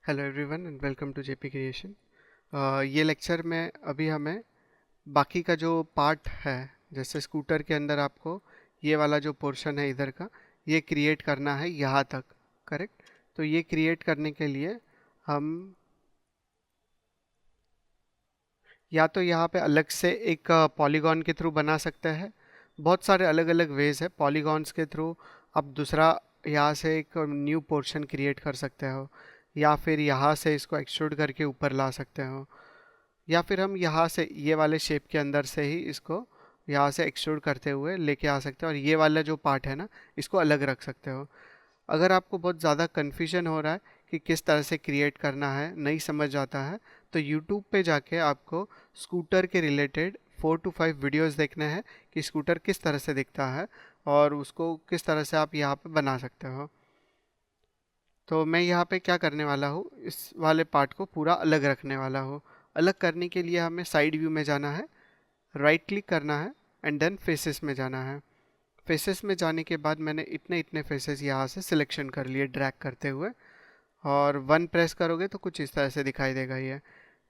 Hello everyone and welcome to JP Creation. ये लेक्चर में अभी हमें बाकी का जो पार्ट है, जैसे स्कूटर के अंदर आपको ये वाला जो पोर्शन है इधर का, ये क्रिएट करना है यहाँ तक। करेक्ट। तो ये क्रिएट करने के लिए हम या तो यहाँ पे अलग से एक पॉलीगॉन के थ्रू बना सकते हैं। बहुत सारे अलग अलग वेज है। पॉलीगॉन्स के थ्रू आप दूसरा यहाँ से एक न्यू पोर्शन क्रिएट कर सकते हो, या फिर यहाँ से इसको एक्सट्रूड करके ऊपर ला सकते हो, या फिर हम यहाँ से ये वाले शेप के अंदर से ही इसको यहाँ से एक्सट्रूड करते हुए लेके आ सकते हो, और ये वाला जो पार्ट है ना, इसको अलग रख सकते हो। अगर आपको बहुत ज़्यादा कन्फ्यूजन हो रहा है कि किस तरह से क्रिएट करना है, नहीं समझ आता है, तो यूट्यूब पे जाके आपको स्कूटर के रिलेटेड 4 to 5 वीडियोस देखने हैं कि स्कूटर किस तरह से दिखता है और उसको किस तरह से आप यहाँ पे बना सकते हो। तो मैं यहाँ पे क्या करने वाला हूँ, इस वाले पार्ट को पूरा अलग रखने वाला हूँ। अलग करने के लिए हमें साइड व्यू में जाना है, राइट क्लिक करना है एंड देन फेसेस में जाना है। फेसेस में जाने के बाद मैंने इतने इतने फेसेस यहाँ से सिलेक्शन कर लिए ड्रैग करते हुए, और 1 प्रेस करोगे तो कुछ इस तरह से दिखाई देगा ये।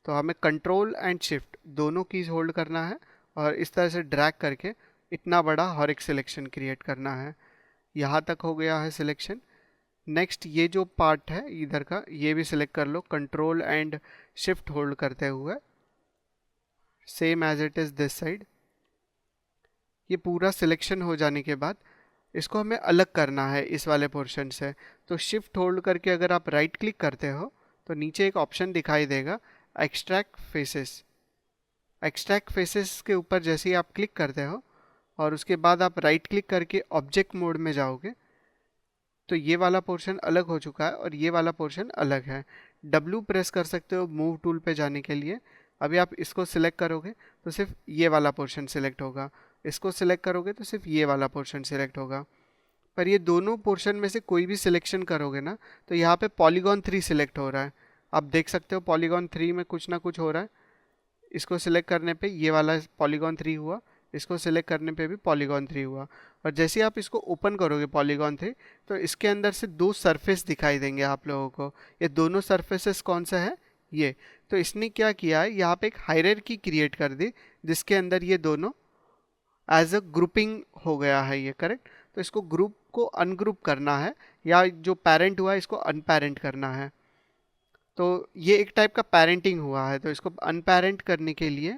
तो हमें कंट्रोल एंड शिफ्ट दोनों कीज होल्ड करना है और इस तरह से ड्रैग करके इतना बड़ा हर एक सिलेक्शन क्रिएट करना है। यहाँ तक हो गया है सिलेक्शन। नेक्स्ट ये जो पार्ट है इधर का, ये भी सिलेक्ट कर लो कंट्रोल एंड शिफ्ट होल्ड करते हुए, same as it is this side. ये पूरा सिलेक्शन हो जाने के बाद इसको हमें अलग करना है इस वाले पोर्शन से। तो शिफ्ट होल्ड करके अगर आप राइट क्लिक करते हो तो नीचे एक ऑप्शन दिखाई देगा, एक्सट्रैक्ट फेसेस। एक्सट्रैक्ट फेसेस के ऊपर जैसे ही आप क्लिक करते हो और उसके बाद आप राइट क्लिक करके ऑब्जेक्ट मोड में जाओगे, तो ये वाला पोर्शन अलग हो चुका है और ये वाला पोर्शन अलग है। W प्रेस कर सकते हो मूव टूल पे जाने के लिए। अभी आप इसको सिलेक्ट करोगे तो सिर्फ ये वाला पोर्शन सिलेक्ट होगा, इसको सिलेक्ट करोगे तो सिर्फ ये वाला पोर्शन सिलेक्ट होगा। पर ये दोनों पोर्शन में से कोई भी सिलेक्शन करोगे ना, तो यहाँ पे पॉलीगॉन 3 सिलेक्ट हो रहा है। आप देख सकते हो पॉलीगॉन 3 में कुछ ना कुछ हो रहा है। इसको सिलेक्ट करने पे ये वाला पॉलीगॉन 3 हुआ, इसको सिलेक्ट करने पे भी पॉलीगॉन 3 हुआ। और जैसे ही आप इसको ओपन करोगे पॉलीगॉन 3, तो इसके अंदर से 2 सरफेस दिखाई देंगे आप लोगों को। ये दोनों सरफेसेस कौन सा है, ये। तो इसने क्या किया है, यहाँ पे एक हायरार्की क्रिएट कर दी जिसके अंदर ये दोनों एज अ ग्रुपिंग हो गया है ये। करेक्ट। तो इसको ग्रुप को अनग्रुप करना है, या जो पेरेंट हुआ है इसको अनपेरेंट करना है। तो ये एक टाइप का पेरेंटिंग हुआ है। तो इसको अनपेरेंट करने के लिए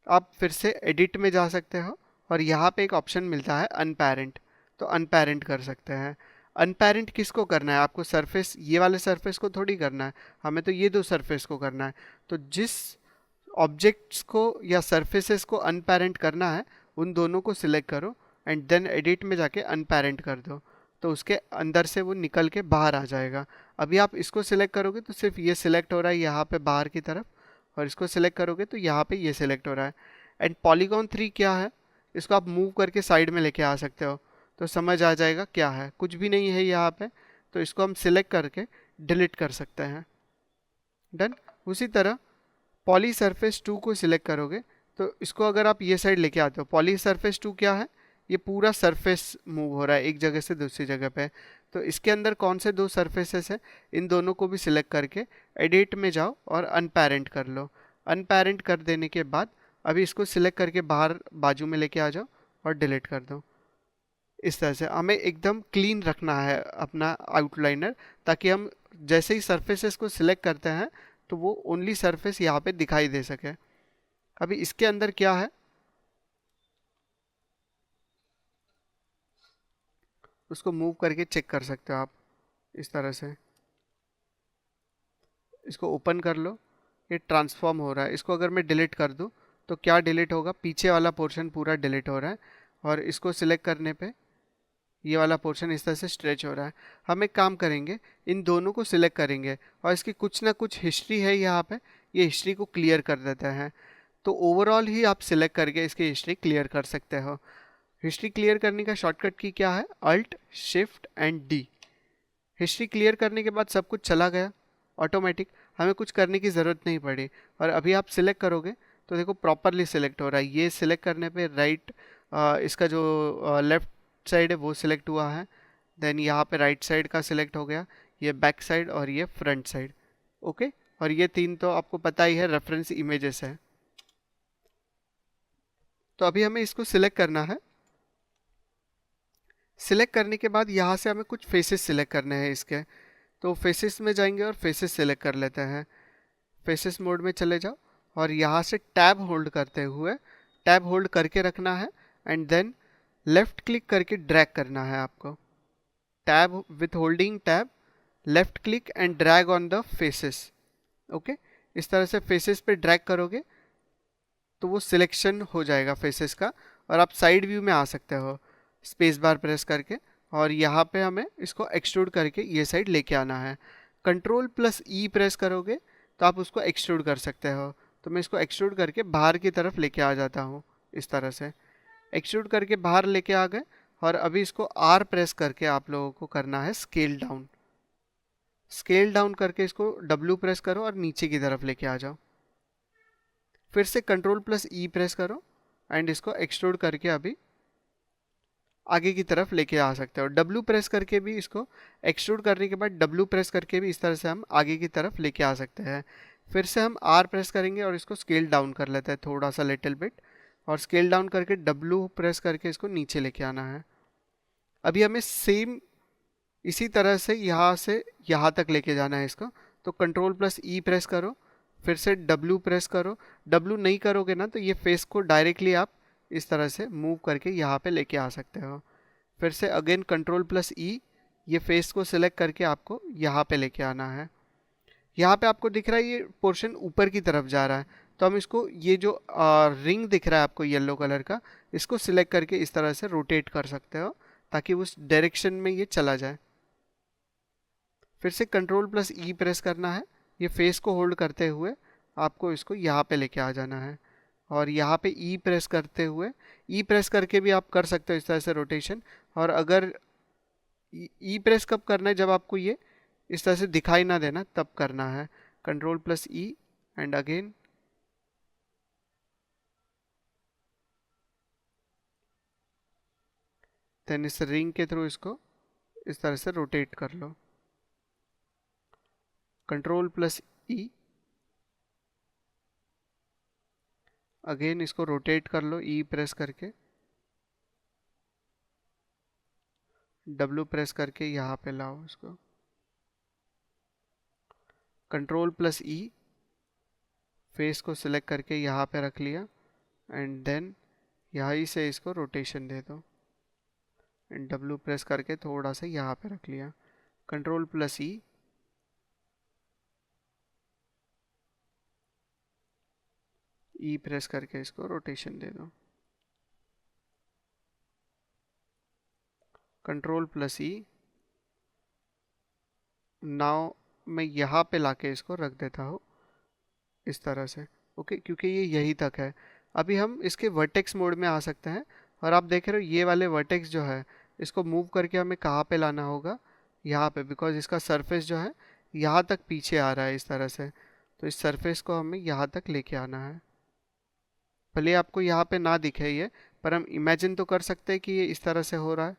आप फिर से एडिट में जा सकते हो और यहाँ पे एक ऑप्शन मिलता है अनपेरेंट, तो अनपेरेंट कर सकते हैं। अनपेरेंट किसको करना है, आपको सरफेस, ये वाले सरफेस को थोड़ी करना है, हमें तो ये दो सरफेस को करना है। तो जिस ऑब्जेक्ट्स को या सरफेसेस को अनपेरेंट करना है उन दोनों को सिलेक्ट करो एंड देन एडिट में जाके अनपेरेंट कर दो, तो उसके अंदर से वो निकल के बाहर आ जाएगा। अभी आप इसको सिलेक्ट करोगे तो सिर्फ ये सिलेक्ट हो रहा है यहाँ पे बाहर की तरफ, और इसको सिलेक्ट करोगे तो यहाँ पे ये सिलेक्ट हो रहा है। एंड पॉलीगॉन 3 क्या है, इसको आप मूव करके साइड में लेके आ सकते हो, तो समझ आ जाएगा क्या है। कुछ भी नहीं है यहाँ पे, तो इसको हम सिलेक्ट करके डिलीट कर सकते हैं। डन। उसी तरह पॉली सरफेस 2 को सिलेक्ट करोगे तो इसको अगर आप ये साइड लेके आते हो, पॉली सरफेस 2 क्या है, ये पूरा सरफेस मूव हो रहा है एक जगह से दूसरी जगह पे। तो इसके अंदर कौन से दो सरफेसेस हैं, इन दोनों को भी सिलेक्ट करके एडिट में जाओ और अनपेरेंट कर लो। अनपेरेंट कर देने के बाद अभी इसको सिलेक्ट करके बाहर बाजू में लेके आ जाओ और डिलीट कर दो। इस तरह से हमें एकदम क्लीन रखना है अपना आउटलाइनर, ताकि हम जैसे ही सरफेसेस को सिलेक्ट करते हैं तो वो ओनली सरफेस यहाँ पे दिखाई दे सके। अभी इसके अंदर क्या है, उसको मूव करके चेक कर सकते हो आप इस तरह से। इसको ओपन कर लो, ये ट्रांसफॉर्म हो रहा है। इसको अगर मैं डिलीट कर दूँ तो क्या डिलीट होगा, पीछे वाला पोर्शन पूरा डिलीट हो रहा है, और इसको सिलेक्ट करने पे ये वाला पोर्शन इस तरह से स्ट्रेच हो रहा है। हम एक काम करेंगे, इन दोनों को सिलेक्ट करेंगे और इसकी कुछ ना कुछ हिस्ट्री है यहाँ पे, ये हिस्ट्री को क्लियर कर देते हैं। तो ओवरऑल ही आप सिलेक्ट करके इसकी हिस्ट्री क्लियर कर सकते हो। हिस्ट्री क्लियर करने का शॉर्टकट की क्या है, alt shift and D. History clear करने के बाद सब कुछ चला गया ऑटोमेटिक, हमें कुछ करने की ज़रूरत नहीं पड़ी। और अभी आप सिलेक्ट करोगे तो देखो प्रॉपरली सिलेक्ट हो रहा है। ये सिलेक्ट करने पे राइट, इसका जो लेफ्ट साइड है वो सिलेक्ट हुआ है, देन यहाँ पे राइट साइड का सिलेक्ट हो गया, ये बैक साइड और ये फ्रंट साइड, ओके, और ये 3 तो आपको पता ही है रेफरेंस इमेजेस है। तो अभी हमें इसको सिलेक्ट करना है। सिलेक्ट करने के बाद यहाँ से हमें कुछ फेसेस सिलेक्ट करने हैं इसके। तो फेसेस में जाएंगे और फेसेस सिलेक्ट कर लेते हैं। फेसेस मोड में चले जाओ और यहाँ से टैब होल्ड करते हुए, टैब होल्ड करके रखना है एंड देन लेफ्ट क्लिक करके ड्रैग करना है आपको। Tab with holding tab, left click and drag on the faces. Okay, इस तरह से फेसेस पे ड्रैग करोगे तो वो सिलेक्शन हो जाएगा फेसेस का, और आप साइड व्यू में आ सकते हो स्पेस बार प्रेस करके। और यहाँ पे हमें इसको एक्सट्रूड करके ये साइड लेके आना है। कंट्रोल प्लस ई प्रेस करोगे तो आप उसको एक्सट्रूड कर सकते हो। तो मैं इसको एक्सट्रूड करके बाहर की तरफ लेके आ जाता हूँ। इस तरह से एक्सट्रूड करके बाहर लेके आ गए, और अभी इसको आर प्रेस करके आप लोगों को करना है स्केल डाउन। स्केल डाउन करके इसको डब्ल्यू प्रेस करो और नीचे की तरफ लेके आ जाओ। फिर से कंट्रोल प्लस ई प्रेस करो एंड इसको एक्सट्रूड करके अभी आगे की तरफ लेके आ सकते हो। डब्ल्यू प्रेस करके भी इसको एक्सट्रूड करने के बाद डब्ल्यू प्रेस करके भी इस तरह से हम आगे की तरफ लेके आ सकते हैं। फिर से हम आर प्रेस करेंगे और इसको स्केल डाउन कर लेते हैं थोड़ा सा, लिटिल बिट, और स्केल डाउन करके डब्ल्यू प्रेस करके इसको नीचे लेके आना है। अभी हमें सेम इसी तरह से यहाँ तक लेके जाना है इसको। तो कंट्रोल प्लस ई प्रेस करो, फिर से डब्ल्यू प्रेस करो। डब्ल्यू नहीं करोगे ना तो ये फेस को डायरेक्टली आप इस तरह से मूव करके यहाँ पे लेके आ सकते हो। फिर से अगेन कंट्रोल प्लस ई, ये फेस को सिलेक्ट करके आपको यहाँ पे लेके आना है। यहाँ पे आपको दिख रहा है ये पोर्शन ऊपर की तरफ जा रहा है, तो हम इसको, ये जो रिंग दिख रहा है आपको येलो कलर का, इसको सिलेक्ट करके इस तरह से रोटेट कर सकते हो ताकि उस डायरेक्शन में ये चला जाए। फिर से कंट्रोल प्लस ई प्रेस करना है, ये फेस को होल्ड करते हुए आपको इसको यहाँ पे लेके आ जाना है। और यहाँ पे ई प्रेस करते हुए, ई प्रेस करके भी आप कर सकते हो इस तरह से रोटेशन। और अगर ई प्रेस कब करना है, जब आपको ये इस तरह से दिखाई ना देना तब करना है। Control plus E and again then इस रिंग के थ्रू इसको इस तरह से रोटेट कर लो। कंट्रोल प्लस ई, अगेन इसको रोटेट कर लो ई प्रेस करके, डब्ल्यू प्रेस करके यहाँ पे लाओ इसको। कंट्रोल प्लस ई, फेस को सिलेक्ट करके यहाँ पे रख लिया एंड देन यहीं से इसको रोटेशन दे दो एंड डब्ल्यू प्रेस करके थोड़ा सा यहाँ पे रख लिया। कंट्रोल प्लस ई, ई प्रेस करके इसको रोटेशन दे दो। कंट्रोल प्लस ई, नाउ मैं यहाँ पे लाके इसको रख देता हूँ इस तरह से। ओके, क्योंकि ये यही तक है। अभी हम इसके वर्टेक्स मोड में आ सकते हैं, और आप देख रहे हो ये वाले वर्टेक्स जो है इसको मूव करके हमें कहाँ पे लाना होगा, यहाँ पे, बिकॉज इसका सरफेस जो है यहाँ तक पीछे आ रहा है इस तरह से। तो इस सरफेस को हमें यहाँ तक लेके आना है। भले आपको यहाँ पे ना दिखे ये, पर हम इमेजिन तो कर सकते हैं कि ये इस तरह से हो रहा है।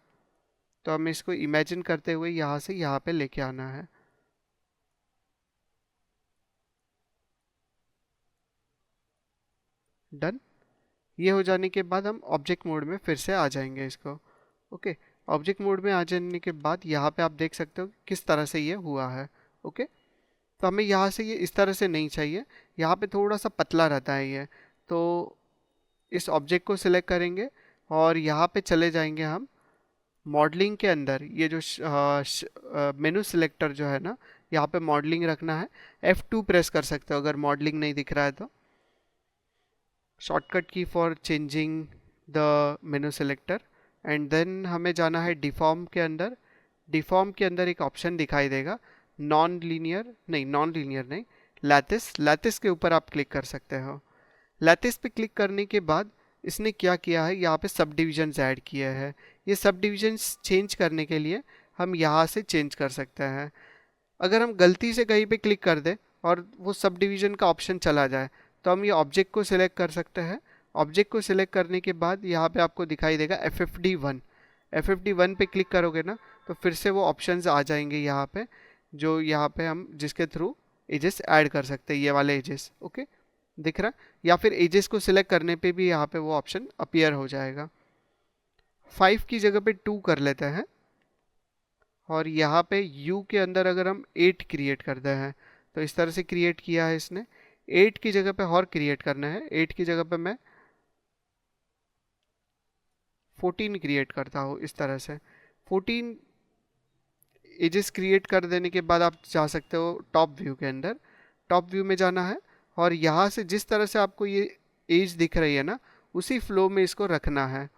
तो हमें इसको इमेजिन करते हुए यहाँ से यहाँ पे लेके आना है। डन। ये हो जाने के बाद हम ऑब्जेक्ट मोड में फिर से आ जाएंगे इसको। ओके, ऑब्जेक्ट मोड में आ जाने के बाद यहाँ पे आप देख सकते हो किस तरह से ये हुआ है। ओके, तो हमें यहाँ से ये इस तरह से नहीं चाहिए, यहाँ पे थोड़ा सा पतला रहता है ये। तो इस ऑब्जेक्ट को सिलेक्ट करेंगे और यहाँ पे चले जाएंगे हम मॉडलिंग के अंदर। ये जो मेनू सिलेक्टर जो है ना, यहाँ पे मॉडलिंग रखना है। F2 प्रेस कर सकते हो अगर मॉडलिंग नहीं दिख रहा है तो। शॉर्टकट की for changing the menu selector. And then हमें जाना है डिफॉर्म के अंदर। डिफॉर्म के अंदर एक ऑप्शन दिखाई देगा, नॉन लीनियर नहीं, लैटिस के ऊपर आप क्लिक कर सकते हो। लैटिस पे क्लिक करने के बाद इसने क्या किया है, यहाँ पे सब डिविजन्स ऐड किए हैं। ये सब डिविजन्स चेंज करने के लिए हम यहाँ से चेंज कर सकते हैं। अगर हम गलती से कहीं पे क्लिक कर दें और वो सब डिवीज़न का ऑप्शन चला जाए तो हम ये ऑब्जेक्ट को सिलेक्ट कर सकते हैं। ऑब्जेक्ट को सिलेक्ट करने के बाद यहाँ पे आपको दिखाई देगा FFD1 पे क्लिक करोगे ना तो फिर से वो ऑप्शंस आ जाएंगे यहाँ पे, जो यहाँ पे हम जिसके थ्रू एजेस ऐड कर सकते हैं, ये वाले एजेस। ओके, दिख रहा है? या फिर एजेस को सिलेक्ट करने पे भी यहाँ पे वो ऑप्शन अपीयर हो जाएगा। 5 की जगह पे 2 कर लेते हैं, और यहाँ पे U के अंदर अगर हम 8 क्रिएट करते हैं, तो इस तरह से क्रिएट किया है इसने। 8 की जगह पे और क्रिएट करना है, 8 की जगह पे मैं 14 क्रिएट करता हूँ इस तरह से। 14 एजेस क्रिएट कर देने के बाद आप जा सकते हो टॉप व्यू के अंदर। टॉप व्यू में जाना है, और यहाँ से जिस तरह से आपको ये एज दिख रही है ना, उसी फ्लो में इसको रखना है।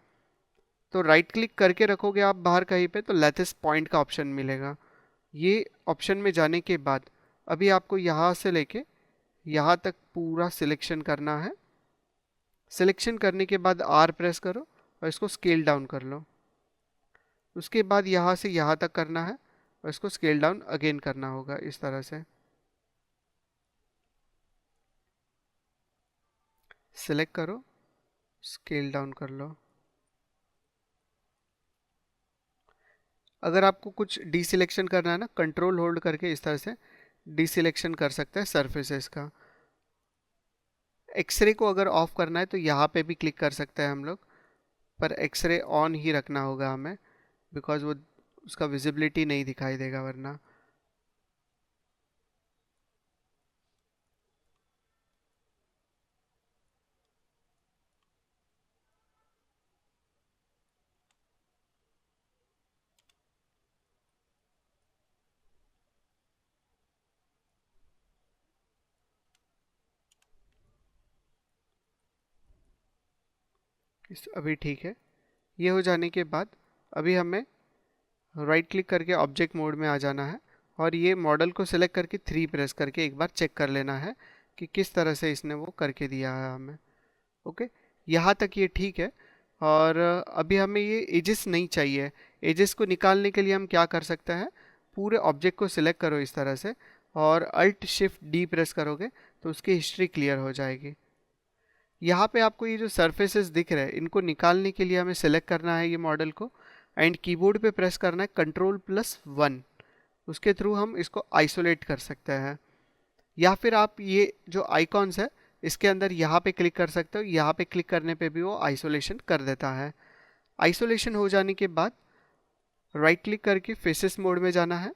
तो राइट क्लिक करके रखोगे आप बाहर कहीं पे, तो लेटेस्ट पॉइंट का ऑप्शन मिलेगा। ये ऑप्शन में जाने के बाद अभी आपको यहाँ से लेके यहाँ तक पूरा सिलेक्शन करना है। सिलेक्शन करने के बाद R प्रेस करो और इसको स्केल डाउन कर लो। उसके बाद यहाँ से यहाँ तक करना है, और इसको स्केल डाउन अगेन करना होगा इस तरह से। सिलेक्ट करो, स्केल डाउन कर लो। अगर आपको कुछ डीसिलेक्शन करना है ना, कंट्रोल होल्ड करके इस तरह से डीसिलेक्शन कर सकते हैं सरफेसेस का। एक्सरे को अगर ऑफ करना है तो यहाँ पे भी क्लिक कर सकते हैं हम लोग, पर एक्सरे ऑन ही रखना होगा हमें, बिकॉज वो उसका विजिबिलिटी नहीं दिखाई देगा वरना। अभी ठीक है। ये हो जाने के बाद अभी हमें राइट क्लिक करके ऑब्जेक्ट मोड में आ जाना है, और ये मॉडल को सिलेक्ट करके 3 प्रेस करके एक बार चेक कर लेना है कि किस तरह से इसने वो करके दिया है हमें। ओके, यहाँ तक ये ठीक है। और अभी हमें ये एजेस नहीं चाहिए। एजेस को निकालने के लिए हम क्या कर सकते हैं, पूरे ऑब्जेक्ट को सिलेक्ट करो इस तरह से, और अल्ट शिफ्ट डी प्रेस करोगे तो उसकी हिस्ट्री क्लियर हो जाएगी। यहाँ पे आपको ये जो सरफेसेस दिख रहे हैं, इनको निकालने के लिए हमें सेलेक्ट करना है ये मॉडल को, एंड कीबोर्ड पे प्रेस करना है Ctrl+1। उसके थ्रू हम इसको आइसोलेट कर सकते हैं। या फिर आप ये जो आइकॉन्स है इसके अंदर यहाँ पे क्लिक कर सकते हो, यहाँ पे क्लिक करने पे भी वो आइसोलेशन कर देता है। आइसोलेशन हो जाने के बाद राइट क्लिक करके फेसेस मोड में जाना है,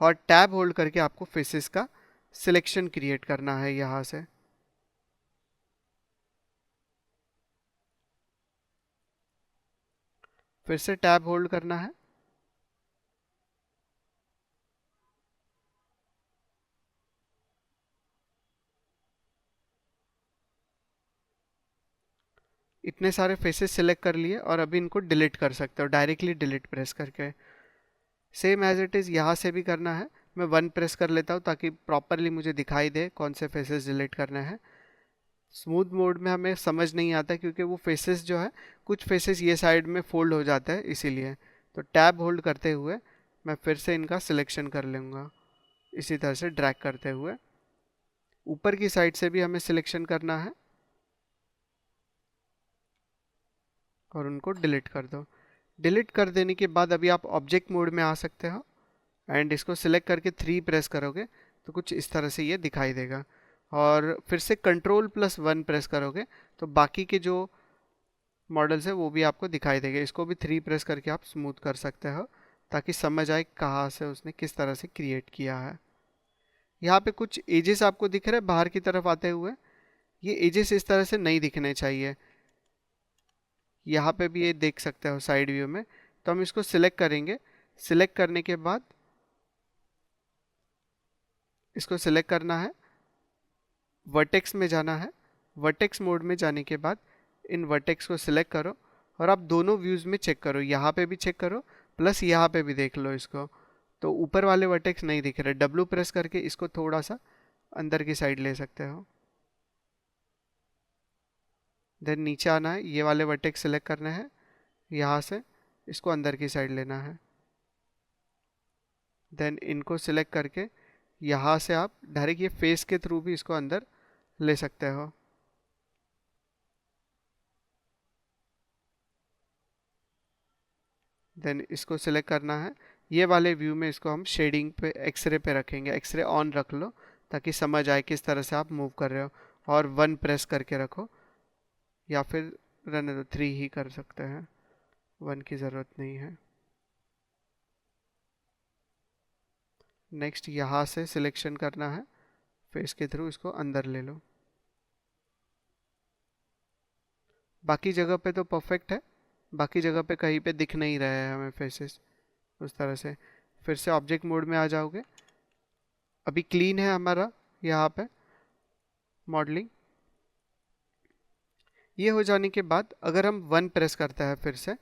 और टैब होल्ड करके आपको फेसेस का सिलेक्शन क्रिएट करना है यहाँ से। फिर से टैब होल्ड करना है, इतने सारे फेसेस सिलेक्ट कर लिए, और अभी इनको डिलीट कर सकते हो डायरेक्टली डिलीट प्रेस करके। सेम एज इट इज़ यहाँ से भी करना है। मैं 1 प्रेस कर लेता हूँ ताकि प्रॉपरली मुझे दिखाई दे कौन से फेसेस डिलीट करने हैं। स्मूथ मोड में हमें समझ नहीं आता क्योंकि वो फेसेस जो है, कुछ फेसेस ये साइड में फोल्ड हो जाता है इसीलिए। तो टैब होल्ड करते हुए मैं फिर से इनका सिलेक्शन कर लूँगा, इसी तरह से ड्रैग करते हुए। ऊपर की साइड से भी हमें सिलेक्शन करना है, और उनको डिलीट कर दो। डिलीट कर देने के बाद अभी आप ऑब्जेक्ट मोड में आ सकते हो, एंड इसको सिलेक्ट करके 3 प्रेस करोगे तो कुछ इस तरह से ये दिखाई देगा। और फिर से Ctrl+1 प्रेस करोगे तो बाकी के जो मॉडल्स है वो भी आपको दिखाई देगा। इसको भी 3 प्रेस करके आप स्मूथ कर सकते हो, ताकि समझ आए कहाँ से उसने किस तरह से क्रिएट किया है। यहाँ पे कुछ एजेस आपको दिख रहे हैं बाहर की तरफ आते हुए, ये एजेस इस तरह से नहीं दिखने चाहिए। यहाँ पे भी ये देख सकते हो साइड व्यू में। तो हम इसको सिलेक्ट करेंगे। सिलेक्ट करने के बाद इसको सिलेक्ट करना है, वर्टेक्स में जाना है। वर्टेक्स मोड में जाने के बाद इन वर्टेक्स को सिलेक्ट करो, और आप दोनों व्यूज़ में चेक करो, यहाँ पे भी चेक करो प्लस यहाँ पे भी देख लो इसको। तो ऊपर वाले वर्टेक्स नहीं दिख रहे, W प्रेस करके इसको थोड़ा सा अंदर की साइड ले सकते हो। देन नीचे आना है, ये वाले वर्टेक्स सिलेक्ट करने हैं, यहाँ से इसको अंदर की साइड लेना है। देन इनको सिलेक्ट करके यहाँ से आप डायरेक्ट ये फेस के थ्रू भी इसको अंदर ले सकते हो। देन इसको सिलेक्ट करना है, ये वाले व्यू में इसको हम शेडिंग पे एक्सरे पे रखेंगे, एक्सरे ऑन रख लो ताकि समझ आए किस तरह से आप मूव कर रहे हो। और 1 प्रेस करके रखो, या फिर रहने दो, 3 ही कर सकते हैं, 1 की ज़रूरत नहीं है। नेक्स्ट यहाँ से सिलेक्शन करना है, फेस के थ्रू इसको अंदर ले लो। बाकी जगह पे तो परफेक्ट है, बाकी जगह पे कहीं पे दिख नहीं रहे हैं हमें फेसेस उस तरह से। फिर से ऑब्जेक्ट मोड में आ जाओगे, अभी क्लीन है हमारा यहाँ पे मॉडलिंग। ये हो जाने के बाद अगर हम 1 प्रेस करते हैं फिर से,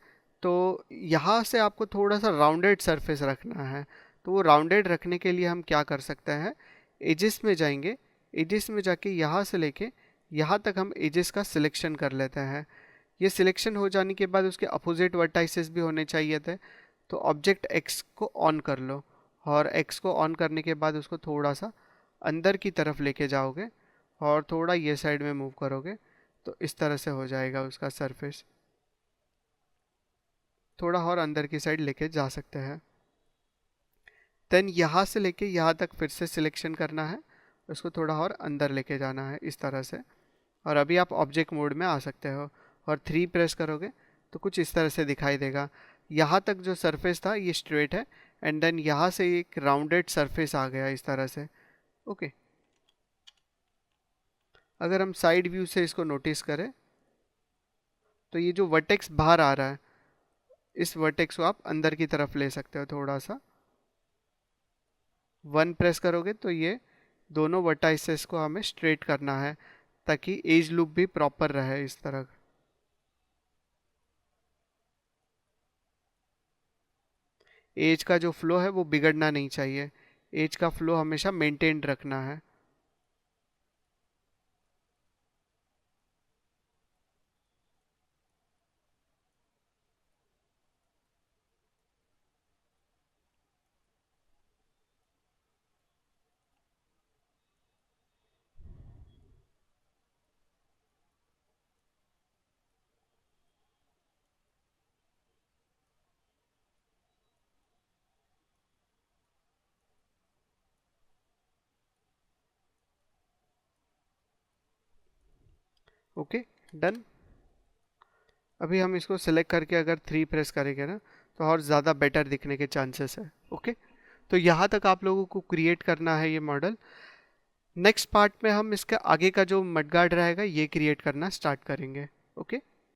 तो यहाँ से आपको थोड़ा सा राउंडेड सरफेस रखना है। तो वो राउंडेड रखने के लिए हम क्या कर सकते हैं, एजेस में जाएंगे, एजेस में जाके यहाँ से लेके यहाँ तक हम एजेस का सिलेक्शन कर लेते हैं। ये सिलेक्शन हो जाने के बाद उसके अपोजिट वर्टाइसेस भी होने चाहिए थे। तो ऑब्जेक्ट एक्स को ऑन कर लो, और एक्स को ऑन करने के बाद उसको थोड़ा सा अंदर की तरफ लेके जाओगे और थोड़ा ये साइड में मूव करोगे, तो इस तरह से हो जाएगा उसका सरफेस। थोड़ा और अंदर की साइड लेके जा सकते हैं। देन यहाँ से लेके यहाँ तक फिर से सिलेक्शन करना है, उसको थोड़ा और अंदर लेके जाना है इस तरह से। और अभी आप ऑब्जेक्ट मोड में आ सकते हो और 3 प्रेस करोगे तो कुछ इस तरह से दिखाई देगा। यहाँ तक जो सरफेस था ये स्ट्रेट है, एंड देन यहाँ से एक राउंडेड सरफेस आ गया इस तरह से। ओके, अगर हम साइड व्यू से इसको नोटिस करें तो ये जो वर्टेक्स बाहर आ रहा है, इस वर्टेक्स को आप अंदर की तरफ ले सकते हो थोड़ा सा। 1 प्रेस करोगे तो ये दोनों वर्टाइसेस को हमें स्ट्रेट करना है ताकि एज लूप भी प्रॉपर रहे इस तरह। एज का जो फ्लो है वो बिगड़ना नहीं चाहिए, एज का फ्लो हमेशा मेंटेन्ड रखना है। Okay, done. अभी हम इसको सिलेक्ट करके अगर 3 प्रेस करेंगे ना, तो और ज़्यादा बेटर दिखने के चांसेस है। ओके, तो यहाँ तक आप लोगों को क्रिएट करना है ये मॉडल। नेक्स्ट पार्ट में हम इसके आगे का जो मडगार्ड रहेगा ये क्रिएट करना स्टार्ट करेंगे। ओके।